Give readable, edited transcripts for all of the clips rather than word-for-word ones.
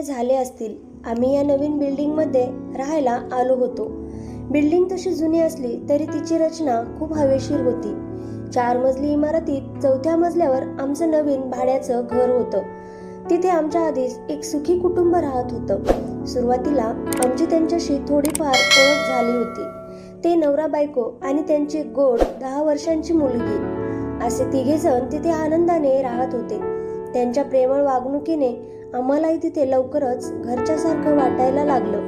झाले असतील. आम्ही या नवीन बिल्डिंगमध्ये राहायला आलो होतो. बिल्डिंग तशी जुनी असली तरी तिची रचना खूप हवेशीर होती. 4 मजली इमारतीत 4थ्या मजल्यावर आमचं नवीन भाड्याचं घर होतं. तिथे आमच्या आधीच एक सुखी कुटुंब राहत होतं. सुरुवातीला आमची त्यांच्याशी थोडीफार ओळख झाली होती. ते नवरा बायको आणि त्यांची गोड 10 वर्षांची मुलगी असे 3 जण तिथे आनंदाने राहत होते. त्यांच्या प्रेमळ वागणुकीने आम्हालाही तिथे लवकरच घरच्यासारखं वाटायला लागलं.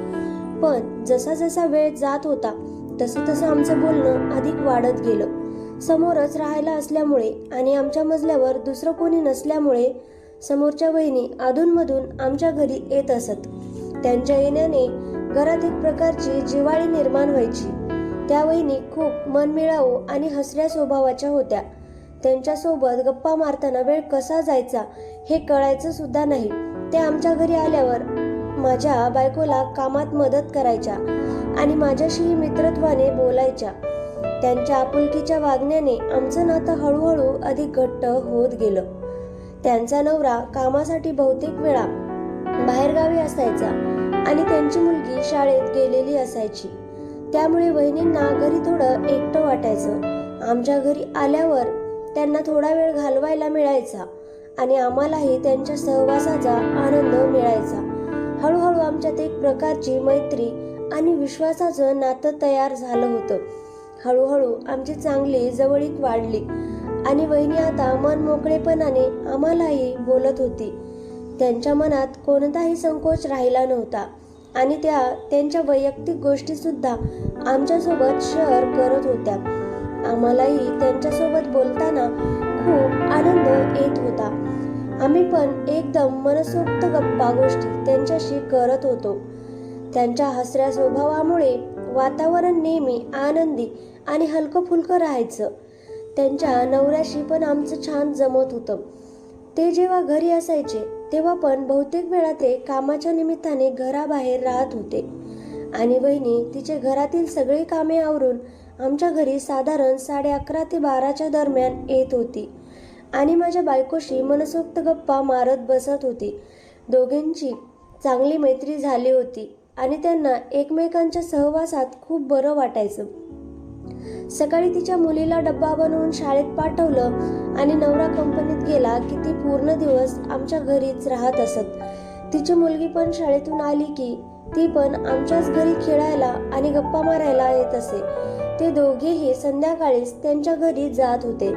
पण जसा जसा वेळ जात होता तसं तसं आमचं बोलणं अधिक वाढत गेलं. समोरच राहायला असल्यामुळे आणि आमच्या मजल्यावर दुसरं कोणी नसल्यामुळे समोरच्या वहिनी अधूनमधून आमच्या घरी येत असत. त्यांच्या येण्याने घरात एक प्रकारची जिव्हाळी निर्माण व्हायची. त्या वहिनी खूप मनमिळावू आणि हसऱ्या स्वभावाच्या होत्या. त्यांच्यासोबत गप्पा मारताना वेळ कसा जायचा हे कळायचं सुद्धा नाही. ते आमच्या घरी आल्यावर माझ्या बायकोला कामात मदत करायच्या आणि माझ्याशीही मित्रत्वाने बोलायच्या. त्यांच्या आपुलकीच्या वागण्याने आमचं नातं हळूहळू अधिक घट्ट होत गेलं. त्यांचा नवरा कामासाठी बहुतेक वेळा बाहेरगावी असायचा आणि त्यांची मुलगी शाळेत गेलेली असायची. त्यामुळे वहिनींना घरी थोडं एकटं वाटायचं. आमच्या घरी आल्यावर त्यांना थोडा वेळ घालवायला मिळायचा आणि आम्हालाही त्यांच्या सहवासाचा आनंद मिळायचा. हळूहळू आमच्यात एक प्रकारची मैत्री आणि विश्वासाचं नातं तयार झालं होतं. हळूहळू आमची चांगली जवळीक वाढली आणि वहिनी आता मन मोकळेपणाने आम्हालाही बोलत होती. त्यांच्या मनात कोणताही संकोच राहिला नव्हता आणि त्या त्यांच्या वैयक्तिक गोष्टी सुद्धा आमच्यासोबत शेअर करत होत्या. आम्हालाही त्यांच्यासोबत बोलताना खूप आनंद येत होता. आम्ही पण एकदम मनसोक्त गप्पा गोष्टी त्यांच्याशी करत होतो. त्यांच्या हसऱ्या स्वभावामुळे वातावरण नेहमी आनंदी आणि हलकं फुलकं राहायचं. त्यांच्या नवऱ्याशी पण आमचं छान जमत होतं. ते जेव्हा घरी असायचे तेव्हा पण बहुतेक वेळा ते कामाच्या निमित्ताने घराबाहेर राहत होते आणि वहिनी तिचे घरातील सगळी कामे आवरून आमच्या घरी साधारण 11:30 ते 12च्या दरम्यान येत होती आणि माझ्या बायकोशी मनसोक्त गप्पा मारत बसत होती. दोघींची चांगली मैत्री झाली होती आणि त्यांना एकमेकांच्या सहवासात खूप बरं वाटायचं. सकाळी तिच्या मुलीला डब्बा बनवून शाळेत पाठवलं आणि नवरा कंपनीत गेला की ती पूर्ण दिवस आमच्या घरीच राहत असत. तिची मुलगी पण शाळेतून आली की ती पण आमच्याच घरी खेळायला आणि गप्पा मारायला येत असे. ते दोघेही संध्याकाळीच त्यांच्या घरी जात होते.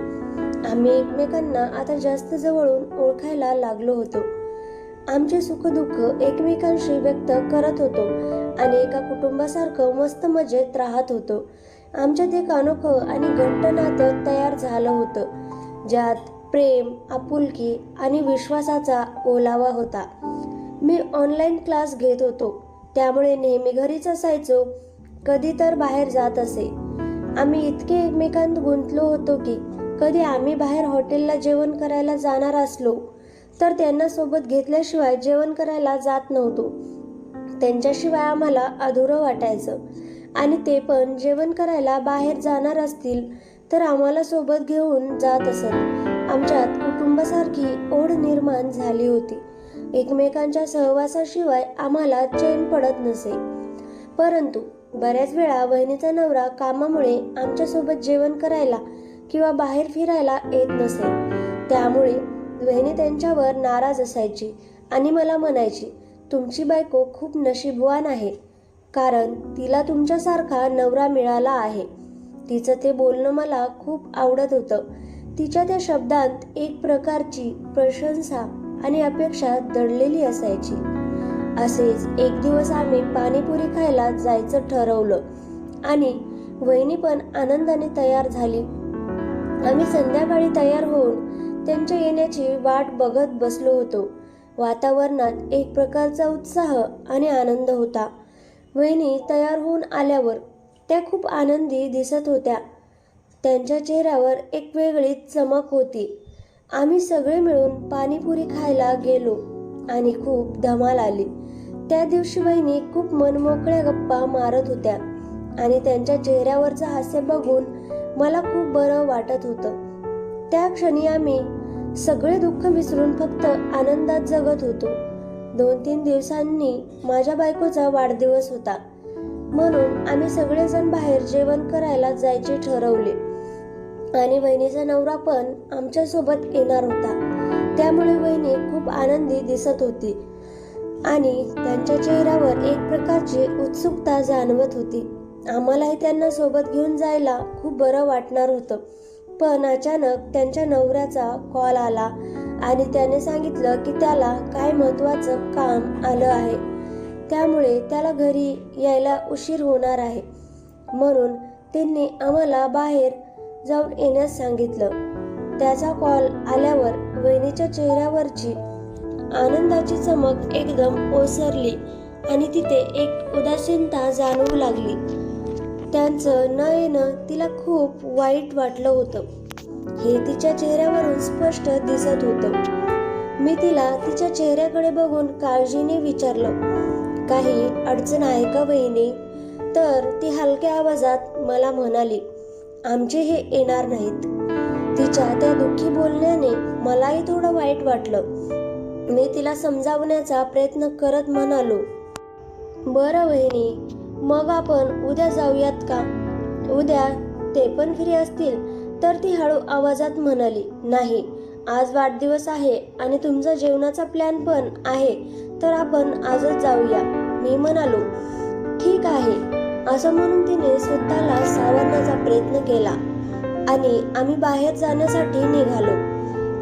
आम्ही एकमेकांना आता जास्त जवळून ओळखायला लागलो होतो. आमचे सुखदुःख एकमेकांशी व्यक्त करत होतो आणि एका कुटुंबासारखं मस्त मजेत राहत होतो. आमच्यात एक अनोखं आणि घट्ट नातं तयार झालं होतं ज्यात प्रेम, आपुलकी आणि विश्वासाचा ओलावा होता. मी ऑनलाईन क्लास घेत होतो त्यामुळे नेहमी घरीच असायचो. कधी तर बाहेर जात असे. आम्ही इतके एकमेकांत गुंतलो होतो की कधी आम्ही बाहेर हॉटेलला जेवण करायला जाणार असलो तर त्यांना सोबत घेतल्याशिवाय जेवण करायला जात नव्हतो. त्यांच्याशिवाय आम्हाला अधुरं वाटायचं आणि ते पण जेवण करायला बाहेर जाणार असतील तर आम्हाला सोबत घेऊन जात असत. आमच्यात कुटुंबासारखी ओढ निर्माण झाली होती. एकमेकांच्या सहवासाशिवाय आम्हाला चैन पडत नसे. परंतु बऱ्याच वेळा वहिनीचा नवरा कामामुळे आमच्यासोबत जेवण करायला किंवा बाहेर फिरायला येत नसे. त्यामुळे वहिनी त्यांच्यावर नाराज असायची आणि मला म्हणायची, तुमची बायको खूप नशीबवान आहे कारण तिला तुमच्यासारखा नवरा मिळाला आहे. तिचं ते बोलणं मला खूप आवडत होतं. तिच्या त्या शब्दांत एक प्रकारची प्रशंसा आणि अपेक्षा दडलेली असायची. असेच एक दिवस आम्ही पाणीपुरी खायला जायचं ठरवलं आणि वहिनी पण आनंदाने तयार झाली. आम्ही संध्याकाळी तयार होऊन त्यांच्या येण्याची वाट बघत बसलो होतो. वातावरणात एक प्रकारचा उत्साह आणि आनंद होता. वहिनी तयार होऊन आल्यावर त्या खूप आनंदी दिसत होत्या. त्यांच्या चेहऱ्यावर एक वेगळीच चमक होती. आम्ही सगळे मिळून पाणीपुरी खायला गेलो आणि खूप धमाल आली. त्या दिवशी वहिनी खूप मनमोकळ्या गप्पा मारत होत्या आणि त्यांच्या चेहऱ्यावरचं हास्य बघून मला खूप बरं वाटत होतं. त्या क्षणी आम्ही सगळे दुःख विसरून फक्त आनंदात जगत होतो. 2-3 दिवसांनी माझ्या बायकोचा वाढदिवस होता, म्हणून आम्ही सगळेजण बाहेर जेवण करायला जायचे ठरवले आणि वहिनीचा नवरा पण आमच्यासोबत येणार होता. त्यामुळे वहिनी खूप आनंदी दिसत होती आणि त्यांच्या चेहऱ्यावर एक प्रकारची उत्सुकता जाणवत होती. आम्हालाही त्यांना सोबत घेऊन जायला खूप बरं वाटणार होतं. पण अचानक त्यांच्या नवऱ्याचा कॉल आला आणि त्याने सांगितलं की त्याला काय महत्त्वाचं काम आलं आहे, त्यामुळे त्याला घरी यायला उशीर होणार आहे. म्हणून त्यांनी आम्हाला बाहेर जाऊन येण्यास सांगितलं. त्याचा कॉल आल्यावर वहिनीच्या चेहऱ्यावरची आनंदाची चमक एकदम ओसरली आणि तिथे एक उदासीनता जाणवू लागली. त्यांचं न येणं तिला खूप वाईट वाटलं होतं, हे तिच्या चेहऱ्यावरून स्पष्ट दिसत होतं. मी तिला तिच्या चेहऱ्याकडे बघून काळजीने विचारलं, काही अडचण आहे का वहिनी? तर ती हलक्या आवाजात मला म्हणाली, आमचे हे येणार नाहीत. तिच्या त्या दुःखी बोलण्याने मलाही थोडं वाईट वाटलं. मी तिला समजावण्याचा प्रयत्न करत म्हणालो, बरं वहिनी, मग आपण उद्या जाऊयात का? उद्या ते पण फ्री असतील? तर ती हळू आवाजात म्हणाली, नाही, आज वाढदिवस आहे आणि तुमचा जेवणाचा प्लॅन पण आहे, तर आपण आजच जाऊया. मी म्हणालो, ठीक आहे. असं म्हणून तिने स्वतःला सावरण्याचा प्रयत्न केला आणि आम्ही बाहेर जाण्यासाठी निघालो.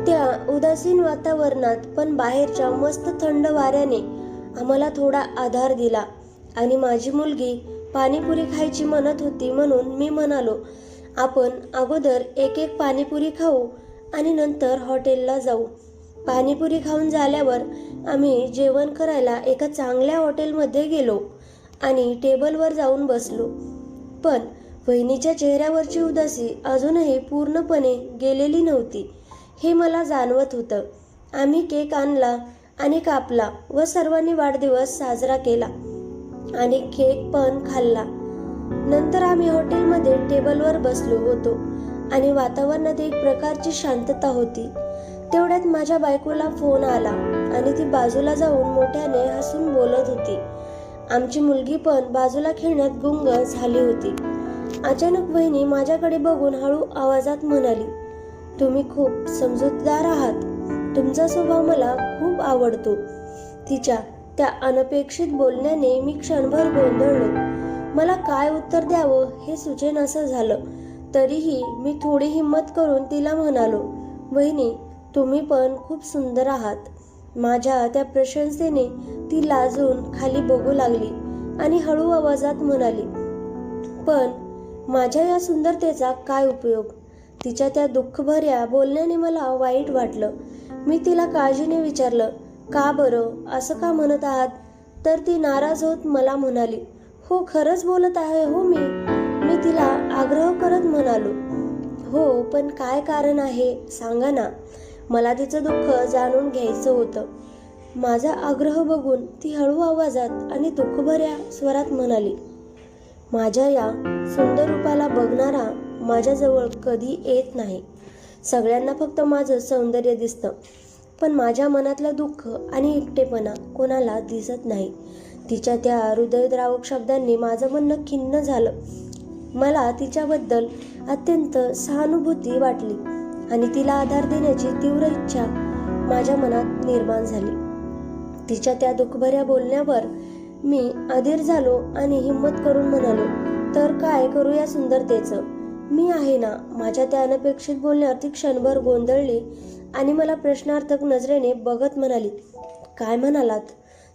त्या उदासीन वातावरणात पण बाहेरच्या मस्त थंड वाऱ्याने आम्हाला थोडा आधार दिला आणि माझी मुलगी पाणीपुरी खायची म्हणत होती, म्हणून मी म्हणालो, आपण अगोदर एक पाणीपुरी खाऊ आणि नंतर हॉटेलला जाऊ. पाणीपुरी खाऊन झाल्यावर आम्ही जेवण करायला एका चांगल्या हॉटेलमध्ये गेलो आणि टेबलवर जाऊन बसलो. पण वहिनीच्या चेहऱ्यावरची उदासी अजूनही पूर्णपणे गेलेली नव्हती, हे मला जाणवत होतं. आम्ही केक आणला आणि कापला व सर्वांनी वाढदिवस साजरा केला आणि केक पण खाल्ला. नंतर आम्ही हॉटेलमध्ये टेबलवर बसलो होतो आणि वातावरणात एक प्रकारची शांतता होती. तेवढ्यात माझ्या बायकोला फोन आला आणि ती बाजूला जाऊन मोठ्याने हसून बोलत होती. आमची मुलगी पण बाजूला खेळण्यात गुंग झाली होती. अचानक वहिनी माझ्याकडे बघून हळू आवाजात म्हणाली, तुम्ही खूप समजूतदार आहात. तुमचा स्वभाव मला खूप आवडतो. तिच्या त्या अनपेक्षित बोलण्याने मी क्षणभर गोंधळलो. मला काय उत्तर द्यावं हे सुचेनासं झालं. तरीही मी थोडी हिंमत करून तिला म्हणालो, वहिनी, तुम्ही पण खूप सुंदर आहात. माझ्या त्या प्रशंसेने ती लाजून खाली बघू लागली आणि हळू आवाजात म्हणाली, पण माझ्या या सुंदरतेचा काय उपयोग? तिच्या त्या दुःखभऱ्या बोलण्याने मला वाईट वाटलं. मी तिला काळजीने विचारलं, का बरं, असं का म्हणत आहात? तर ती नाराज होत मला म्हणाली, हो, खरंच बोलत आहे हो मी तिला आग्रह करत म्हणालो, हो, पण काय कारण आहे सांगा ना. मला तिचं दुःख जाणून घ्यायचं होतं. माझा आग्रह बघून ती हळू आवाजात आणि दुःखभऱ्या स्वरात म्हणाली, माझ्या या सुंदर रूपाला बघणारा माझ्याजवळ कधी येत नाही. सगळ्यांना फक्त माझं सौंदर्य दिसतं, पण माझ्या मनातलं दुःख आणि एकटेपणा कोणाला दिसत नाही. तिच्या त्या हृदयद्रावक शब्दांनी माझं मन खिन्न झालं. मला तिच्याबद्दल अत्यंत सहानुभूती वाटली आणि तिला आधार देण्याची तीव्र इच्छा माझ्या मनात निर्माण झाली. तिच्या त्या दुःखभऱ्या बोलण्यावर मी अधीर झालो आणि हिंमत करून म्हणालो, तर काय करूया सुंदरतेचं? मी आहे ना. माझ्या त्या अनपेक्षित बोलण्यावर ती क्षणभर गोंधळली आणि मला प्रश्नार्थक नजरेने बघत म्हणाली, काय म्हणालात?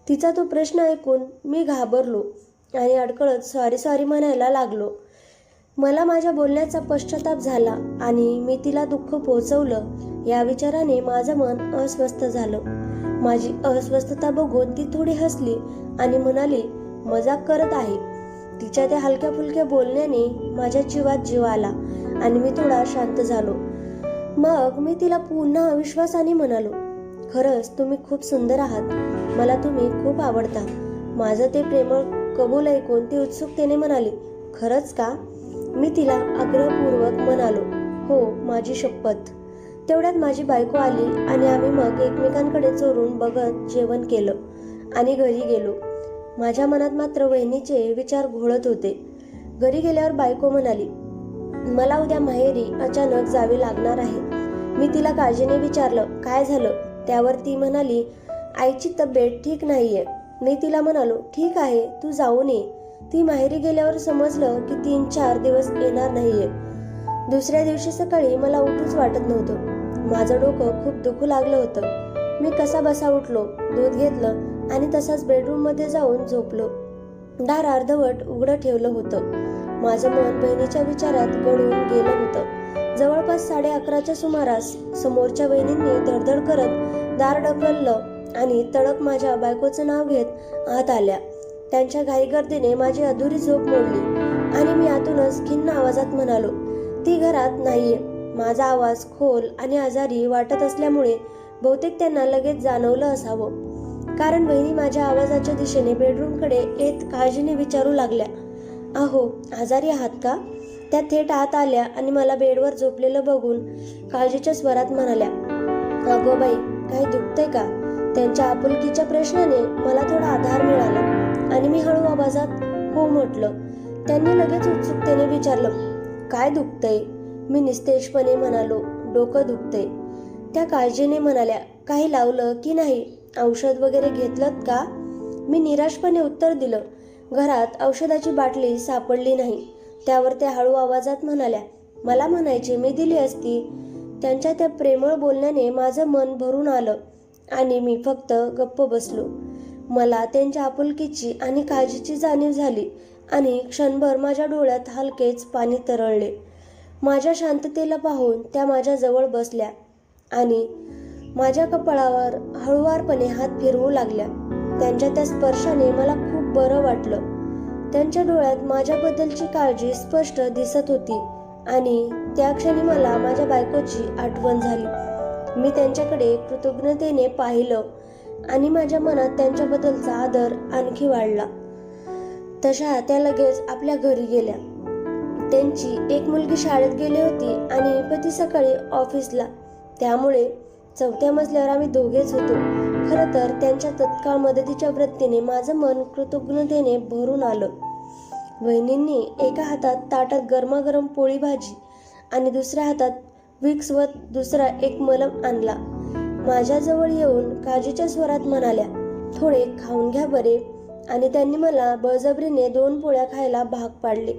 तिचा तो प्रश्न ऐकून मी घाबरलो आणि अडकळत सॉरी म्हणायला लागलो. मला माझ्या बोलण्याचा पश्चाताप झाला आणि मी तिला दुःख पोहोचवलं या विचाराने माझं मन अस्वस्थ झालं. माझी अस्वस्थता बघून ती थोडी हसली आणि म्हणाली, मजाक करत आहे. तिच्या त्या हलक्या फुलक्या बोलण्याने माझ्या जीवात जीव आला आणि मी थोडा शांत झालो. मग मी तिला पुन्हा विश्वासाने म्हणालो, खरंच तुम्ही खूप सुंदर आहात. मला तुम्ही खूप आवडता. माझं ते प्रेमळ कबूल ऐकून ती उत्सुकतेने म्हणाली, खरंच का? मी तिला आग्रहपूर्वक म्हणालो, हो, माझी शपथ. तेवढ्यात माझी बायको आली आणि आम्ही मग एकमेकांकडे चोरून बघत जेवण केलं आणि घरी गेलो. माझ्या मनात मात्र वहिनीचे विचार घोळत होते. घरी गेल्यावर बायको म्हणाली, मला उद्या माहेरी अचानक जावे लागणार आहे. मी तिला काळजीने विचारलं, काय झालं? त्यावर ती म्हणाली, आईची तब्येत ठीक नाहीये. मी तिला म्हणालो, ठीक आहे, तू जाऊन ये. ती माहेरी गेल्यावर समजलं की 3-4 दिवस येणार नाहीये. दुसऱ्या दिवशी सकाळी मला उठूच वाटत नव्हतं. माझं डोकं खूप दुखू लागलं होतं. मी कसा बसा उठलो, दूध घेतलं आणि तसाच बेडरूममध्ये जाऊन झोपलो. दार अर्धवट उघडं ठेवलं होतं. माझं मन बहिणीच्या विचारात गढून गेलं होतं. जवळपास 11:30च्या सुमारास समोरच्या वहिनींनी धडधड करत दार ढकललं आणि तडक माझ्या बायकोचं नाव घेत आत आल्या. त्यांच्या घाईगर्दीने माझी अधुरी झोप मोडली आणि मी आतूनच खिन्न आवाजात म्हणालो, ती घरात नाहीये. माझा आवाज खोल आणि आजारी वाटत असल्यामुळे बहुतेक त्यांना लगेच जाणवलं असावं, कारण वहिनी माझ्या आवाजाच्या दिशेने बेडरूमकडे येत काळजीने विचारू लागल्या, अहो, आजारी आहात का? त्या थेट आत आल्या आणि मला बेडवर झोपलेलं बघून काळजीच्या स्वरात म्हणाल्या, अगो बाई, काही दुखतंय का? त्यांच्या आपुलकीच्या प्रश्नाने मला थोडा आधार मिळाला आणि मी हळू आवाजात हो म्हटलं. त्यांनी लगेच उत्सुकतेने विचारलं, काय दुखतंय? मी निस्तेजपणे म्हणालो, डोकं दुखतंय. त्या काळजीने म्हणाल्या, काही लावलं की नाही? औषध वगैरे घेतलं का? मी निराशपणे उत्तर दिलं, घरात औषधाची बाटली सापडली नाही. त्यावर त्या हळू आवाजात म्हणाल्या, मला म्हणायचे मी दिली असती. त्यांच्या त्या प्रेमळ बोलण्याने माझं मन भरून आलं आणि मी फक्त गप्प बसलो. मला त्यांच्या आपुलकीची आणि काळजीची जाणीव झाली आणि क्षणभर माझ्या डोळ्यात हलकेच पाणी तरळले. माझ्या शांततेला पाहून त्या माझ्या जवळ बसल्या आणि माझ्या कपाळावर हळुवारपणे हात फिरवू लागल्या. त्यांच्या त्या स्पर्शाने मला खूप बरं वाटलं. त्यांच्या डोळ्यात माझ्याबद्दलची काळजी स्पष्ट दिसत होती आणि त्या क्षणी मला माझ्या बायकोची आठवण झाली. मी त्यांच्याकडे कृतज्ञतेने पाहिलं आणि माझ्या मनात त्यांच्याबद्दलचा आदर आणखी वाढला. तशा त्या लगेच आपल्या घरी गेल्या. त्यांची एक मुलगी शाळेत गेली होती आणि पती सकाळी ऑफिसला. त्यामुळे 4थ्या मजल्यावर आम्ही दोघेच होतो. खरं तर त्यांच्या तत्काळ मदतीच्या वृत्तीने माझं मन कृतज्ञतेने भरून आलं. वहिनींनी एका हातात ताटात गरमागरम पोळी भाजी आणि दुसऱ्या हातात विक्स व दुसरा एक मलम आणला. माझ्याजवळ येऊन काळजीच्या स्वरात म्हणाल्या, थोडे खाऊन घ्या बरे. आणि त्यांनी मला बळजबरीने 2 पोळ्या खायला भाग पाडले.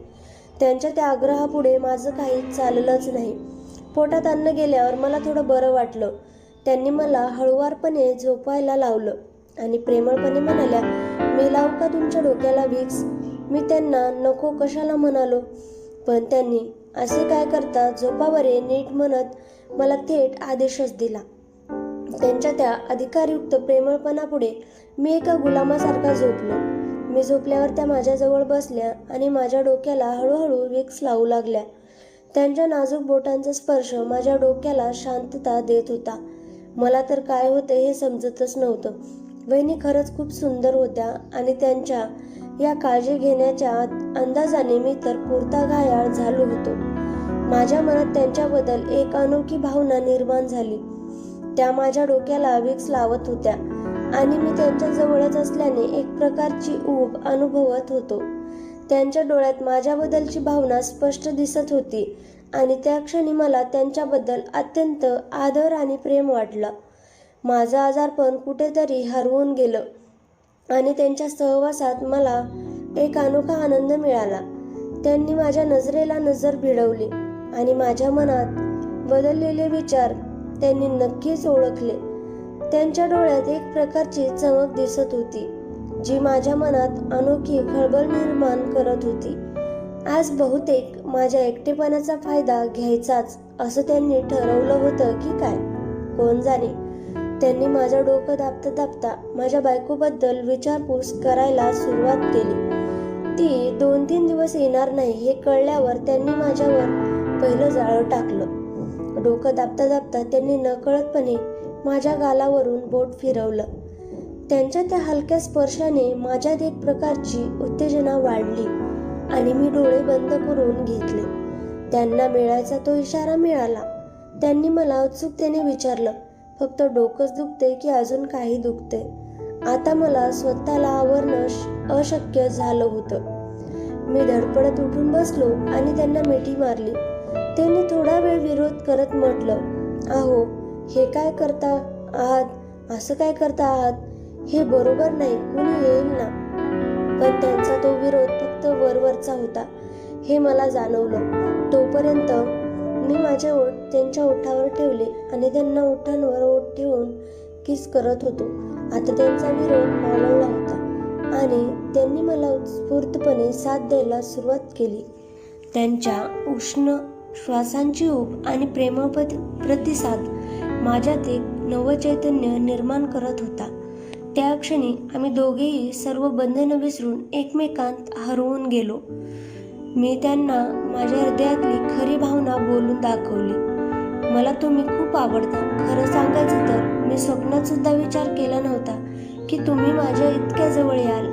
त्यांच्या त्या आग्रहापुढे माझं काही चाललंच नाही. पोटात अन्न गेल्यावर मला थोडं बरं वाटलं. त्यांनी मला हळुवारपणे झोपायला लावलं आणि प्रेमळपणे म्हणाल्या, मी लावू का तुमच्या डोक्याला विक्स? मी त्यांना नको कशाला म्हणालो, पण त्यांनी असे काय करता, झोपा बरे नीट म्हणत मला थेट आदेशच दिला. त्यांच्या त्या अधिकारयुक्त प्रेमळपणापुढे मी एका गुलामासारखा झोपलो. मी झोपल्यावर त्या माझ्याजवळ बसल्या आणि माझ्या डोक्याला हळूहळू विक्स लावू लागल्या. त्यांच्या नाजूक बोटांचा स्पर्श माझ्या डोक्याला शांतता देत होता. मला तर काय होते हे समजतच नव्हतं. वहिनी खरंच खूप सुंदर होत्या आणि त्यांच्या या काळजी घेण्याच्या अंदाजाने मी तर पुरता घायाळ झालो होतो. माझ्या मनात त्यांच्याबद्दल एक अनोखी भावना निर्माण झाली. त्या माझ्या डोक्याला विक्स लावत होत्या आणि मी त्यांच्या जवळच असल्याने एक प्रकारची ऊब अनुभवत होतो. त्यांच्या डोळ्यात माझ्याबद्दलची भावना स्पष्ट दिसत होती आणि त्या क्षणी मला त्यांच्याबद्दल अत्यंत आदर आणि प्रेम वाटलं. माझं आजारपण कुठेतरी हरवून गेलं आणि त्यांच्या सहवासात मला एक अनोखा आनंद मिळाला. त्यांनी माझ्या नजरेला नजर भिडवली आणि माझ्या मनात बदललेले विचार त्यांनी नक्कीच ओळखले. त्यांच्या डोळ्यात एक प्रकारची चमक दिसत होती, जी माझ्या मनात अनोखी खळबळ निर्माण करत होती. आज बहुतेक माझ्या एकटेपणाचा फायदा घ्यायचाच असं त्यांनी ठरवलं होतं की काय, कोण जाणे. त्यांनी माझं डोकं दाबता दाबता माझ्या बायकोबद्दल विचारपूस करायला सुरुवात केली. ती 2-3 दिवस येणार नाही हे कळल्यावर त्यांनी माझ्यावर पहिलं जाळं टाकलं. डोकं दाबता दाबता त्यांनी नकळतपणे माझ्या गालावरून बोट फिरवलं. त्यांच्या त्या हलक्या स्पर्शाने माझ्यात एक प्रकारची उत्तेजना वाढली आणि मी डोळे बंद करून घेतले. त्यांना मिळायचा तो इशारा मिळाला. त्यांनी मला उत्सुकतेने विचारलं, फक्त डोकंच दुखते की अजून काही दुखते? आता मला स्वतःला आवरणं अशक्य झालं होतं. मी धडपडत उठून बसलो आणि त्यांना मिठी मारली. त्यांनी थोडा वेळ विरोध करत म्हटलं, अहो, हे काय करता आहात, असं काय करता आहात, हे बरोबर नाही, कुणी येईल ना. पण त्यांचा तो विरोध फक्त वरवरचा होता हे मला जाणवलं. तोपर्यंत मी माझे ओठ त्यांच्या ओठावर ठेवले आणि त्यांना ओठांवर ओठ ठेवून किस करत होतो. आता त्यांचा विरोध मावळला होता आणि त्यांनी मला उत्स्फूर्तपणे साथ द्यायला सुरुवात केली. त्यांच्या उष्ण श्वासांची ऊब आणि प्रेमळ प्रतिसाद माझ्यात एक नवचैतन्य निर्माण करत होता. त्या क्षणी आम्ही दोघेही सर्व बंधनं विसरून एकमेकांत हरवून गेलो. मी त्यांना माझ्या हृदयातली खरी भावना बोलून दाखवली. मला तुम्ही खूप आवडता. खरं सांगायचं तर मी स्वप्नात सुद्धा विचार केला नव्हता की तुम्ही माझ्या इतक्या जवळ याल.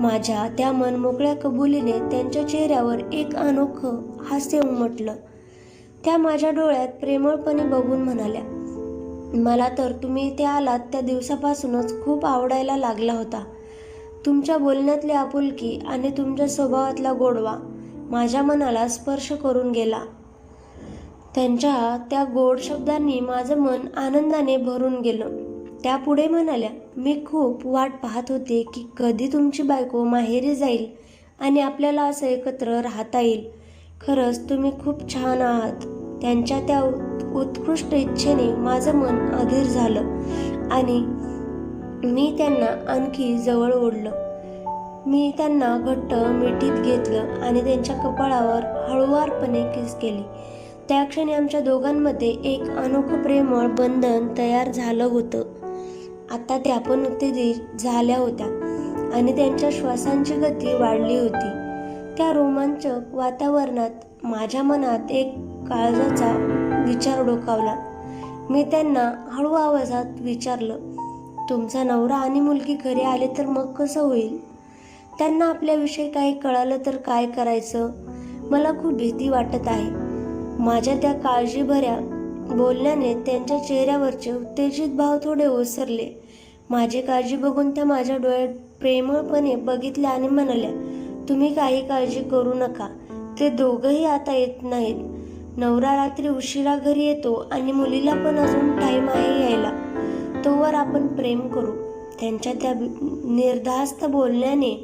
माझ्या त्या मनमोकळ्या कबुलीने त्यांच्या चेहऱ्यावर एक अनोखं हास्य उमटलं. त्या माझ्या डोळ्यात प्रेमळपणे बघून म्हणाल्या, मला तर तुम्ही इथे आलात त्या दिवसापासूनच खूप आवडायला लागला होता. तुमच्या बोलण्यातली आपुलकी आणि तुमच्या स्वभावातला गोडवा माझ्या मनाला स्पर्श करून गेला. त्यांच्या त्या गोड शब्दांनी माझं मन आनंदाने भरून गेलं. त्या पुढे म्हणाल्या, मी खूप वाट पाहत होते की कधी तुमची बायको माहेरी जाईल आणि आपल्याला असं एकत्र राहता येईल. खरंच तुम्ही खूप छान आहात. त्यांच्या त्या उत्कृष्ट इच्छेने माझं मन अधीर झालं आणि मी त्यांना आणखी जवळ ओढलं. मी त्यांना घट्ट मिठीत घेतलं आणि त्यांच्या कपाळावर हळुवारपणे किस केली. त्या क्षणी आमच्या दोघांमध्ये एक अनोखं प्रेमळ बंधन तयार झालं होतं. आता त्या पण उत्तेजित झाल्या होत्या आणि त्यांच्या श्वासांची गती वाढली होती. त्या रोमांचक वातावरणात माझ्या मनात एक काळजाचा विचार डोकावला. मी त्यांना हळू आवाजात विचारलं, तुमचा नवरा आणि मुलगी घरी आले तर मग कसं होईल? त्यांना आपल्याविषयी काही कळालं तर काय करायचं? मला खूप भीती वाटत आहे. माझ्या त्या काळजीभऱ्या बोलण्याने त्यांच्या चेहऱ्यावरचे उत्तेजित भाव थोडे ओसरले. माझी काळजी बघून त्या माझ्या डोळ्यात प्रेमळपणे बघितल्या आणि म्हणाल्या, तुम्ही काही काळजी करू नका. ते दोघंही आता येत नाहीत. नवरा रात्री उशिरा घरी येतो आणि मुलीला पण अजून टाईम आहे यायला. तोवर आपण प्रेम करू. त्यांच्या त्या निर्धास्त बोलण्याने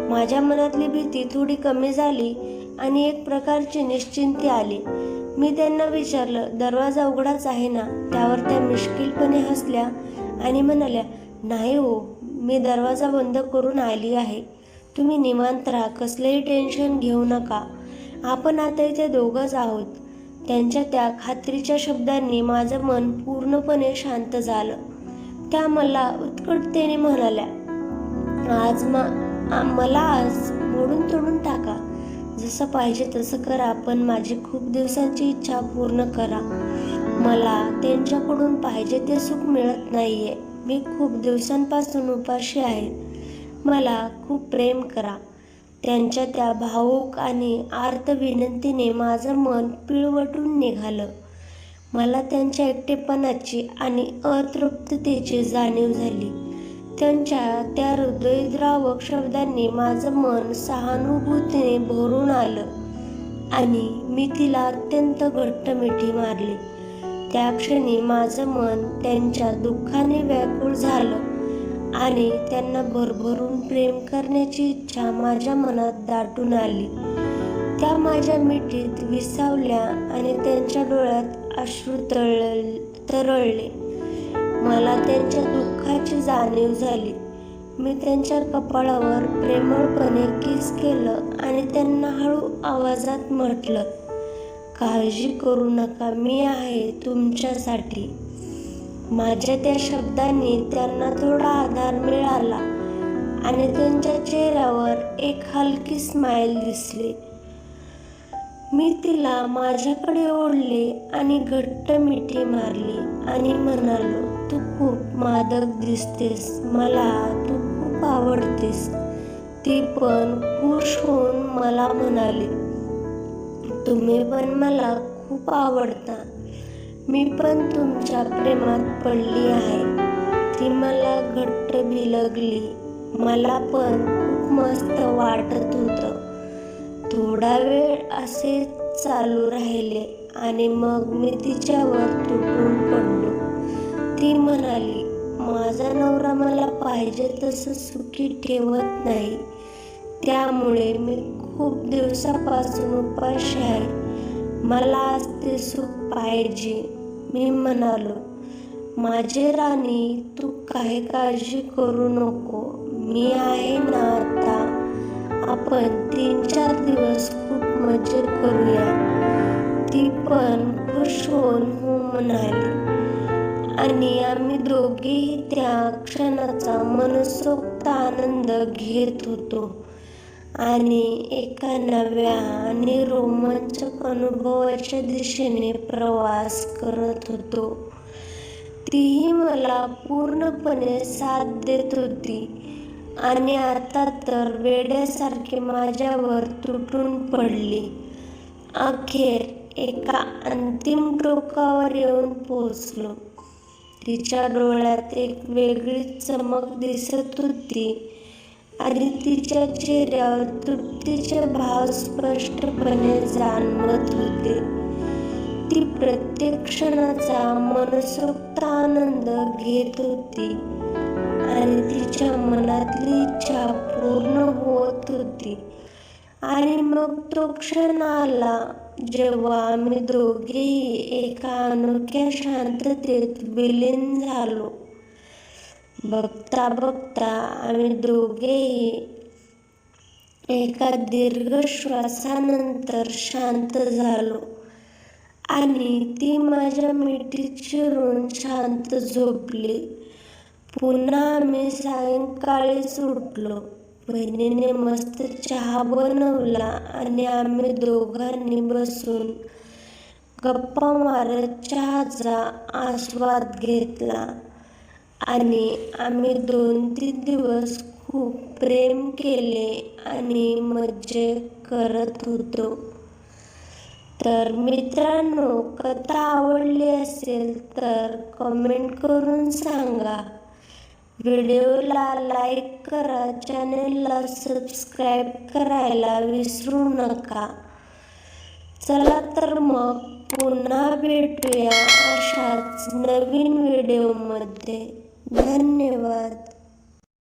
माझ्या मनातली भीती थोडी कमी झाली आणि एक प्रकारची निश्चिंती आली. मी त्यांना विचारलं, दरवाजा उघडाच आहे ना? त्यावर त्या मिश्किलपणे हसल्या आणि म्हणाल्या, नाही हो, मी दरवाजा बंद करून आली आहे. तुम्ही निवांत राहा, कसलेही टेन्शन घेऊ नका. आपण आता इथे दोघंच आहोत. त्यांच्या त्या खात्रीच्या शब्दांनी माझं मन पूर्णपणे शांत झालं. त्या मला उत्कटतेने म्हणाल्या, मला आज मोडून तोडून टाका. जसं पाहिजे तसं करा, पण माझी खूप दिवसांची इच्छा पूर्ण करा. मला त्यांच्याकडून पाहिजे ते सुख मिळत नाहीये. मी खूप दिवसांपासून उपाशी आहे. मला खूप प्रेम करा. त्यांच्या त्या भावूक आणि आर्त विनंतीने माझं मन पिळवटून निघालं. मला त्यांच्या एकटेपणाची आणि अतृप्ततेची जाणीव झाली. त्यांच्या त्या हृदयद्रावक शब्दांनी माझं मन सहानुभूतीने भरून आलं आणि मी तिला अत्यंत घट्ट मिठी मारली. त्या क्षणी माझं मन त्यांच्या दुःखाने व्याकुळ झालं आणि त्यांना भरभरून प्रेम करण्याची इच्छा माझ्या मनात दाटून आली. त्या माझ्या मिठीत विसावल्या आणि त्यांच्या डोळ्यात अश्रू तरळले. मला त्यांच्या दुःखाची जाणीव झाली. मी त्यांच्या कपाळावर प्रेमळपणे किस केलं आणि त्यांना हळू आवाजात म्हटलं, काळजी करू नका, मी आहे तुमच्यासाठी. माझ्या त्या शब्दांनी त्यांना थोडा आधार मिळाला आणि त्यांच्या चेहऱ्यावर एक हलकी स्माईल दिसली. मी तिला माझ्याकडे ओढले आणि घट्ट मिठी मारली आणि म्हणालो, तू खूप मादक दिसतेस. मला तू खूप आवडतेस. ती पण खुश होऊन मला म्हणाली, तुम्ही पण मला खूप आवडता. मी पण तुमच्या प्रेमात पडली आहे. ती मला घट्ट बिलगली. मला पण खूप मस्त वाटत होतं. थोडा वेळ असे चालू राहिले आणि मग मी तिच्यावर तुटून पडलो. ती म्हणाली, माझा नवरा मला पाहिजे तसं सुखी ठेवत नाही, त्यामुळे मी खूप दिवसापासून उपाशी आहे. मला आज ते सुख पाहिजे. मी म्हणालो, माझी राणी, तू काही काळजी करू नको, मी आहे ना. आता आपण 3-4 दिवस खूप मजा करूया. ती पण खुश होऊन हो म्हणाली आणि आम्ही दोघेही त्या क्षणाचा मनसोक्त आनंद घेत होतो आणि एका नव्या आणि रोमांचक अनुभवाच्या दिशेने प्रवास करत होतो. तीही मला पूर्णपणे साथ देत होती आणि आता तर वेड्यासारखी माझ्यावर तुटून पडली. अखेर एका अंतिम टोकावर येऊन पोहोचलो. तिच्या डोळ्यात एक वेगळीच चमक दिसत होती आणि तिच्या चेहऱ्यावर तृप्तीचे भाव स्पष्टपणे जाणवत होते. ती प्रत्येक क्षणाचा मनसोक्त आनंद घेत होती आणि तिच्या मनातली इच्छा पूर्ण होत होती. आणि मग तो क्षण आला जेव्हा आम्ही दोघेही एका अनोख्या शांततेत विलीन झालो. बघता बघता आम्ही दोघेही एका दीर्घ श्वासानंतर शांत झालो आणि ती माझ्या मिठीत शिरून शांत झोपली. पुन्हा आम्ही सायंकाळीच उठलो. बहिणीने मस्त चहा बनवला आणि आम्ही दोघांनी बसून गप्पा मारत चहाचा आस्वाद घेतला आणि आम्ही 2-3 दिवस खूप प्रेम केले आणि मज्जा करत होतो. तर मित्रांनो, कथा आवडली असेल तर कमेंट करून सांगा. व्हिडिओला लाईक करा, चॅनेलला सबस्क्राईब करायला विसरू नका. चला तर मग पुन्हा भेटूया अशाच नवीन व्हिडिओमध्ये. धन्यवाद.